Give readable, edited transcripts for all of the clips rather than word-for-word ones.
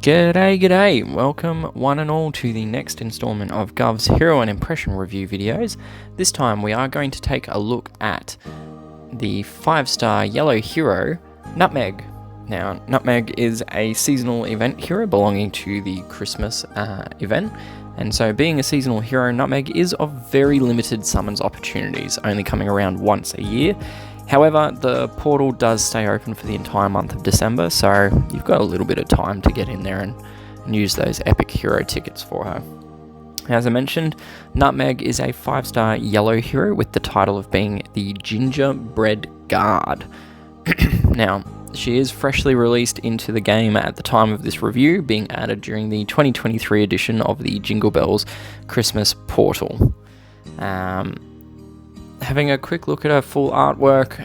G'day, welcome one and all to the next installment of Guvs Hero and Impression Review videos. This time we are going to take a look at the 5-star yellow hero, Nutmeg. Now, Nutmeg is a seasonal event hero belonging to the Christmas event, and so being a seasonal hero, Nutmeg is of very limited summons opportunities, only coming around once a year. However, the portal does stay open for the entire month of December, so you've got a little bit of time to get in there and use those epic hero tickets for her. As I mentioned, Nutmeg is a 5-star yellow hero with the title of being the Gingerbread Guard. Now, she is freshly released into the game at the time of this review, being added during the 2023 edition of the Jingle Bells Christmas portal. Having a quick look at her full artwork,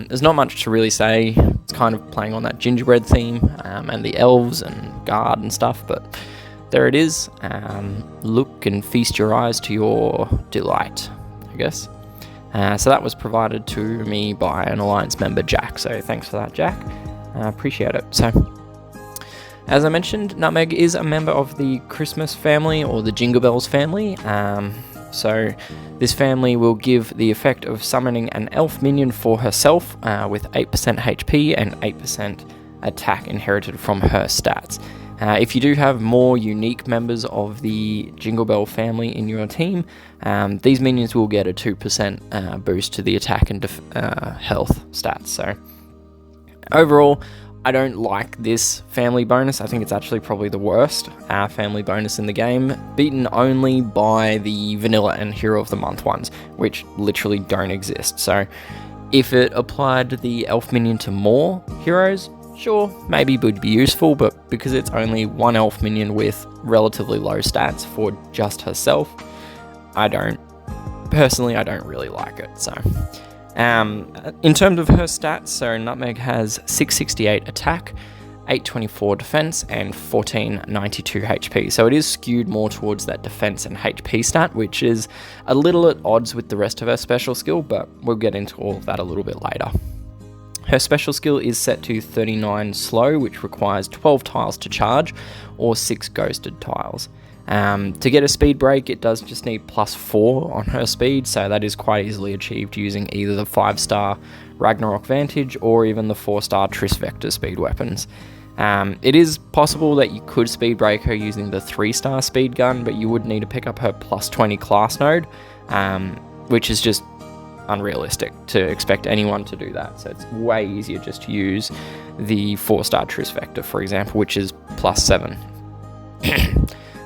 there's not much to really say. It's kind of playing on that gingerbread theme and the elves and guard and stuff, but there it is. Look and feast your eyes to your delight, I guess. So that was provided to me by an Alliance member, Jack, so thanks for that, Jack. I appreciate it. So, as I mentioned, Nutmeg is a member of the Christmas family, or the Jingle Bells family. So this family will give the effect of summoning an elf minion for herself with 8% HP and 8% attack inherited from her stats. If you do have more unique members of the Jingle Bell family in your team, these minions will get a 2% boost to the attack and health stats. So overall, I don't like this family bonus. I think it's actually probably the worst family bonus in the game, beaten only by the Vanilla and Hero of the Month ones, which literally don't exist. So if it applied the elf minion to more heroes, sure, maybe it would be useful, but because it's only one elf minion with relatively low stats for just herself, I don't really like it. So in terms of her stats, so Nutmeg has 668 attack, 824 defense, and 1492 HP. So it is skewed more towards that defense and HP stat, which is a little at odds with the rest of her special skill, but we'll get into all of that a little bit later. Her special skill is set to 39 slow, which requires 12 tiles to charge, or 6 ghosted tiles. To get a speed break, it does just need +4 on her speed, so that is quite easily achieved using either the 5-star Ragnarok Vantage or even the 4-star Triss Vector speed weapons. It is possible that you could speed break her using the 3-star speed gun, but you would need to pick up her +20 class node, which is just unrealistic to expect anyone to do that. So it's way easier just to use the 4-star Triss Vector, for example, which is +7.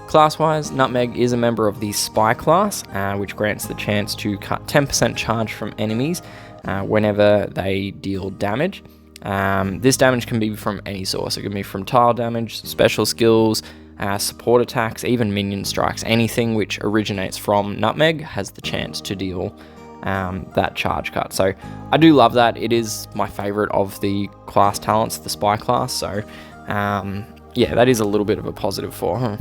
Class-wise, Nutmeg is a member of the Spy class, which grants the chance to cut 10% charge from enemies whenever they deal damage. This damage can be from any source. It can be from tile damage, special skills, support attacks, even minion strikes. Anything which originates from Nutmeg has the chance to deal that charge cut. So I do love that. It is my favorite of the class talents, the Spy class. So yeah, that is a little bit of a positive for her.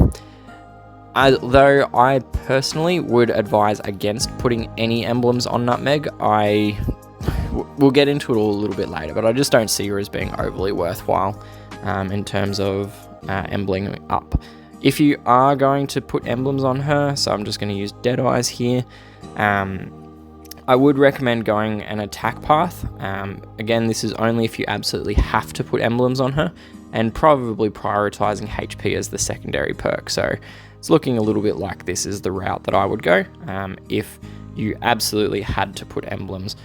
Though I personally would advise against putting any emblems on Nutmeg. We'll get into it all a little bit later, but I just don't see her as being overly worthwhile in terms of embleming up. If you are going to put emblems on her, so I'm just going to use Dead Eyes here, I would recommend going an attack path. Again, this is only if you absolutely have to put emblems on her, and probably prioritizing HP as the secondary perk. So it's looking a little bit like this is the route that I would go if you absolutely had to put emblems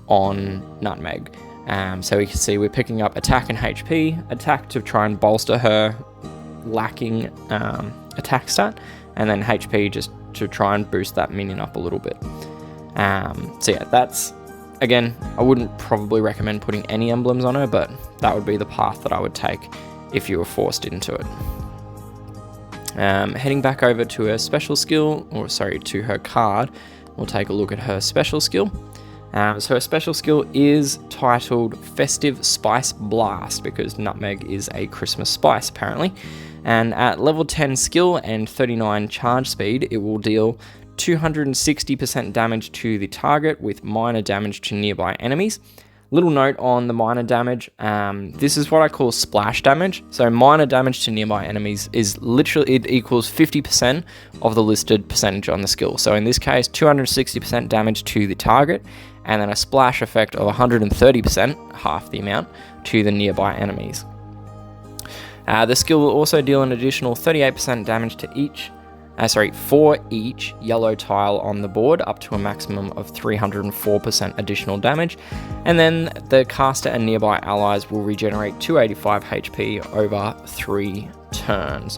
on Nutmeg. So we can see we're picking up attack and HP, attack to try and bolster her lacking attack stat, and then HP just to try and boost that minion up a little bit. So yeah, that's, again, I wouldn't probably recommend putting any emblems on her, but that would be the path that I would take if you were forced into it. Heading back over to her special skill, to her card, we'll take a look at her special skill. So her special skill is titled Festive Spice Blast, because Nutmeg is a Christmas spice apparently. And at level 10 skill and 39 charge speed, it will deal 260% damage to the target with minor damage to nearby enemies. Little note on the minor damage. This is what I call splash damage. So minor damage to nearby enemies is literally, it equals 50% of the listed percentage on the skill. So in this case, 260% damage to the target, and then a splash effect of 130%, half the amount, to the nearby enemies. The skill will also deal an additional 38% damage to for each yellow tile on the board, up to a maximum of 304% additional damage, and then the caster and nearby allies will regenerate 285 HP over 3 turns.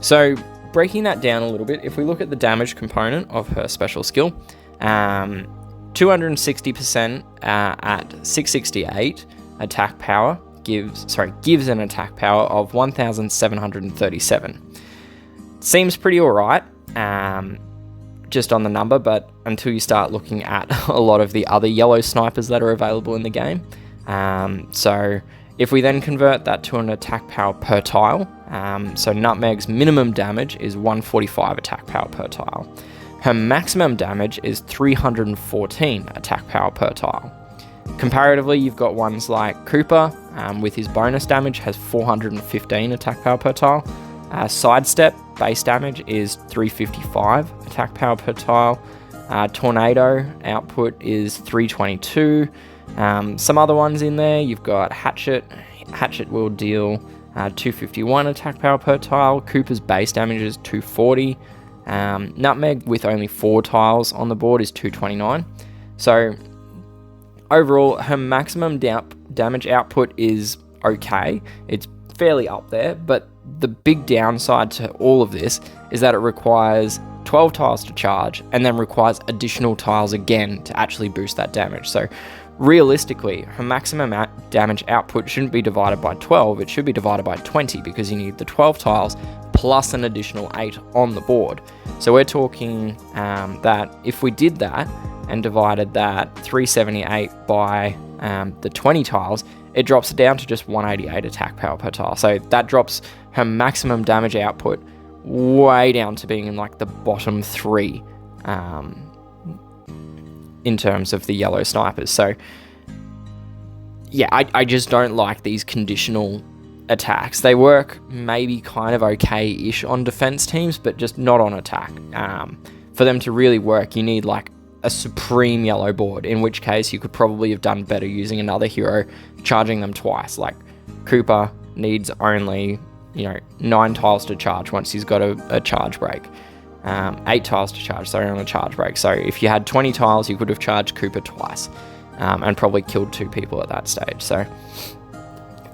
So breaking that down a little bit, if we look at the damage component of her special skill, 260% at 668 attack power gives an attack power of 1737. Seems pretty alright, just on the number, but until you start looking at a lot of the other yellow snipers that are available in the game. So if we then convert that to an attack power per tile, so Nutmeg's minimum damage is 145 attack power per tile. Her maximum damage is 314 attack power per tile. Comparatively, you've got ones like Cooper, with his bonus damage, has 415 attack power per tile. Sidestep base damage is 355 attack power per tile. Tornado output is 322. Some other ones in there, you've got Hatchet. Hatchet will deal 251 attack power per tile. Cooper's base damage is 240. Nutmeg, with only 4 tiles on the board, is 229. So overall, her maximum damage output is okay. It's fairly up there, but the big downside to all of this is that it requires 12 tiles to charge, and then requires additional tiles again to actually boost that damage. So realistically, her maximum damage output shouldn't be divided by 12, it should be divided by 20, because you need the 12 tiles plus an additional 8 on the board. So we're talking that if we did that and divided that 378 by the 20 tiles, it drops it down to just 188 attack power per tile. So that drops her maximum damage output way down to being in like the bottom 3 in terms of the yellow snipers. So yeah, I just don't like these conditional attacks. They work maybe kind of okay-ish on defense teams, but just not on attack. For them to really work, you need like a supreme yellow board, in which case you could probably have done better using another hero, charging them twice. Like Cooper needs only 9 tiles to charge once he's got a charge break. 8 tiles to charge, sorry, on a charge break. So if you had 20 tiles, you could have charged Cooper twice, and probably killed 2 people at that stage. So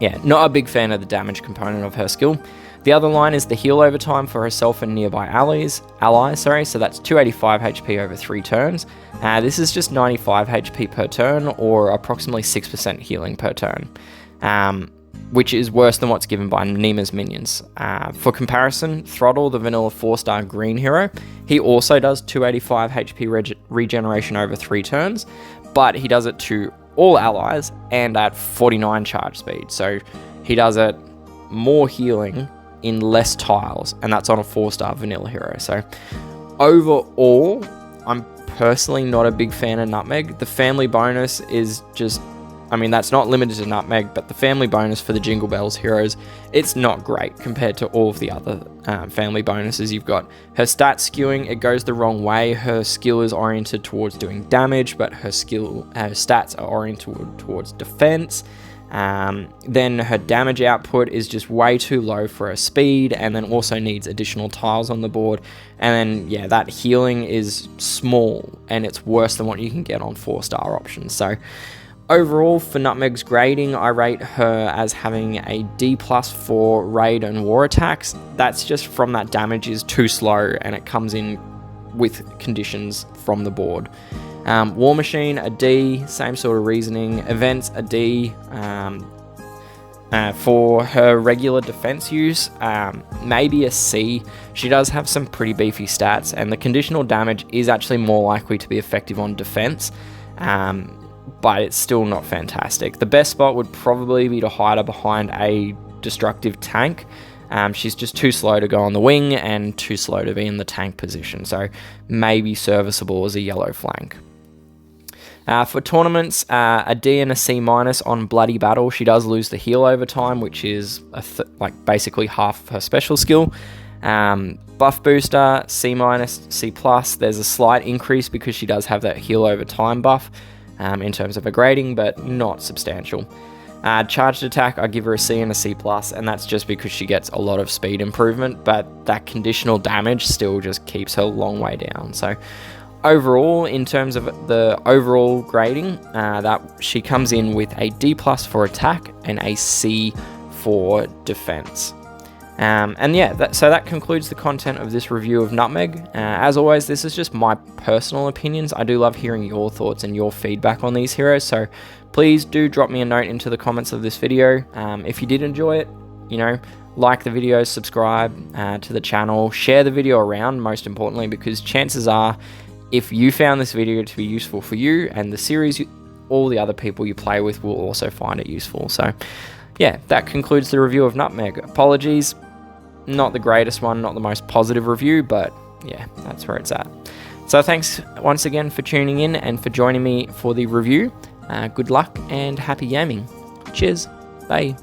yeah, not a big fan of the damage component of her skill. The other line is the heal over time for herself and nearby allies. So that's 285 HP over 3 turns. This is just 95 HP per turn, or approximately 6% healing per turn, which is worse than what's given by Nima's minions. For comparison, Throttle, the vanilla 4-star green hero, he also does 285 HP regeneration over 3 turns, but he does it to all allies and at 49 charge speed. So he does it more healing in less tiles, and that's on a 4-star vanilla hero. So overall, I'm personally not a big fan of Nutmeg. The family bonus is just, that's not limited to Nutmeg, but the family bonus for the Jingle Bells heroes, it's not great compared to all of the other family bonuses. You've got her stats skewing, it goes the wrong way. Her skill is oriented towards doing damage, but her stats are oriented towards defense. Then her damage output is just way too low for her speed, and then also needs additional tiles on the board. And then that healing is small, and it's worse than what you can get on 4-star options. So overall, for Nutmeg's grading, I rate her as having a D+ for raid and war attacks. That's just from that damage is too slow, and it comes in with conditions from the board. War Machine, a D, same sort of reasoning. Events, a D. For her regular defense use, maybe a C. She does have some pretty beefy stats, and the conditional damage is actually more likely to be effective on defense, but it's still not fantastic. The best spot would probably be to hide her behind a destructive tank. She's just too slow to go on the wing and too slow to be in the tank position, so maybe serviceable as a yellow flank. For tournaments, a D and a C- on Bloody Battle. She does lose the heal over time, which is basically half of her special skill. Buff booster, C-, C+. There's a slight increase because she does have that heal over time buff in terms of her grading, but not substantial. Charged attack, I give her a C and a C+, and that's just because she gets a lot of speed improvement, but that conditional damage still just keeps her a long way down. So overall, in terms of the overall grading, that she comes in with a D+ for attack and a C for defense. And yeah, so that concludes the content of this review of Nutmeg. As always, this is just my personal opinions. I do love hearing your thoughts and your feedback on these heroes, so please do drop me a note into the comments of this video. If you did enjoy it, like the video, subscribe to the channel, share the video around, most importantly, because chances are, if you found this video to be useful for you and the series, all the other people you play with will also find it useful. So yeah, that concludes the review of Nutmeg. Apologies, not the greatest one, not the most positive review, but yeah, that's where it's at. So thanks once again for tuning in and for joining me for the review. Good luck and happy gaming. Cheers. Bye.